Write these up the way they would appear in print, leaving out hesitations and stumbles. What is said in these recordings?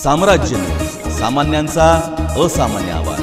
साम्राज्य न्यूज, सामान्यांचा असामान्य आवाज।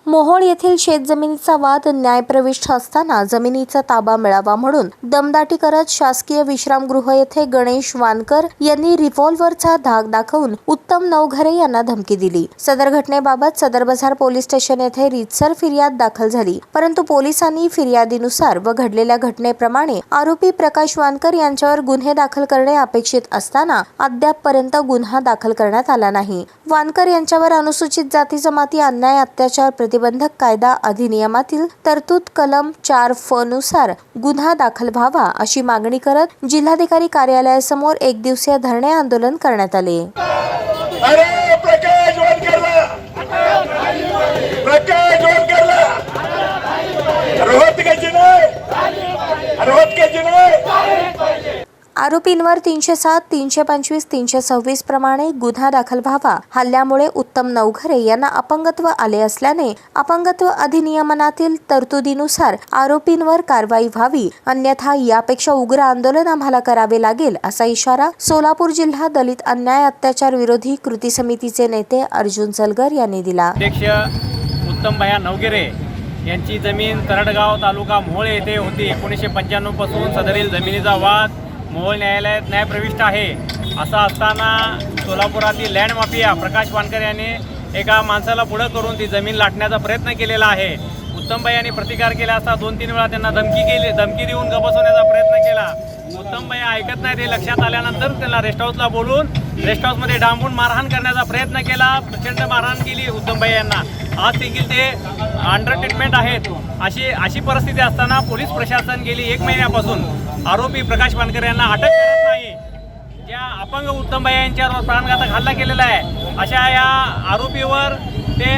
मोहोळ येथील शेतजमिनीचा वाद न्यायप्रविष्ट असताना जमिनीचा ताबा मिळावा म्हणून दमदाटी करत शासकीय विश्रामगृह येथे गणेश वानकर यांनी रिव्हॉल्व्हरचा धाक दाखवून उत्तम नवघरे यांना धमकी दिली। सदर घटनेबाबत सदर बाजार पोलीस स्टेशन येथे रीतसर फिर्याद दाखल झाली, परंतु पोलिसांनी फिर्यादीनुसार व घडलेल्या घटनेप्रमाणे आरोपी प्रकाश वानकर यांच्यावर गुन्हे दाखल करणे अपेक्षित असताना अद्यापपर्यंत गुन्हा दाखल करण्यात आला नाही। वानकर यांच्यावर अनुसूचित जाती जमाती अन्याय अत्याचार प्रतिबंधक कायदा अधिनियमातील तरतूद कलम 4(फ) नुसार गुन्हा दाखल व्हावा अशी मागणी करत जिल्हाधिकारी कार्यालयासमोर एक दिवसीय धरणे आंदोलन करण्यात आले। अरे प्रकाश वानकरला, प्रकाश वानकरला रोहत के जिने आरोपींवर 307, 325, 326 प्रमाणे गुन्हा दाखल व्हावा। हल्ल्यामुळे उत्तम नवघरे यांना अपंगत्व आले असल्याने अपंगत्व अधिनियमातील तरतुदीनुसार आरोपींवर कारवाई व्हावी, अन्यथा यापेक्षा उग्र आंदोलन आम्हाला करावे लागेल असा इशारा सोलापूर जिल्हा दलित अन्याय अत्याचार विरोधी कृती समितीचे नेते अर्जुन सलगर यांनी दिला। अध्यक्ष उत्तम भैया नवघरे यांची जमीन तरडगाव तालुका मोहोळ येथे होती। 1995 पासून सदरील जमिनीचा वाद मोहोळ न्यायालयात न्यायप्रविष्ट आहे। असं असताना सोलापुरातील लँड माफिया प्रकाश वानकर यांनी एका माणसाला पुढे करून ती जमीन लाटण्याचा प्रयत्न केलेला आहे। उत्तमबाई यांनी प्रतिकार केला असता 2-3 वेळा त्यांना धमकी देऊन गबसवण्याचा प्रयत्न केला। उत्तमबाई ऐकत नाही ते लक्षात आल्यानंतर त्यांना रेस्ट हाऊसला बोलून रेस्ट हाऊसमध्ये डांबून मारहाण करण्याचा प्रयत्न केला। प्रचंड मारहाण केली उत्तमबाई यांना। आज देखील ते अंडर ट्रीटमेंट आहेत। अशी परिस्थिती असताना पोलीस प्रशासन गेली 1 महिन्यापासून आरोपी प्रकाश वानकर यांना अटक करत नाही। ज्या अपंग उत्तमबाई यांच्यावर प्राणघातक हल्ला केलेला आहे अशा या आरोपीवर ते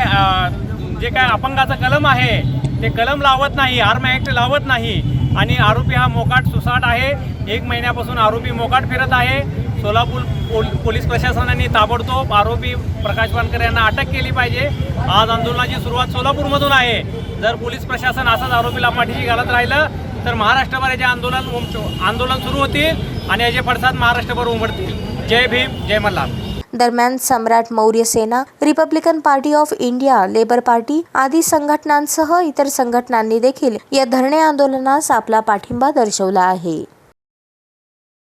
जे काय अपंगाचा कलम आहे ते कलम लावत नाही, आर्म ॲक्ट लावत नाही आणि आरोपी हा मोकाट सुसाट आहे। 1 महिन्यापासून आरोपी मोकाट फिरत आहे। सोलापूर पोलीस प्रशासनाने ताबडतोब आरोपी प्रकाश वानकर यांना अटक केली पाहिजे। आज आंदोलनाची सुरुवात सोलापूरमधून आहे। जर पोलीस प्रशासन असाच आरोपीला पाठीशी घालत राहिलं तर महाराष्ट्रभर याचे आंदोलन सुरू होतील आणि याचे पडसाद महाराष्ट्रभर उमटतील। जय भीम, जय मल्हार। दरम्यान Samrat Maurya Sena, republican party of India, labour party आदी संघटनांसह इतर संघटनांनी देखील या धरणे आंदोलनास आपला पाठिंबा दर्शवला आहे।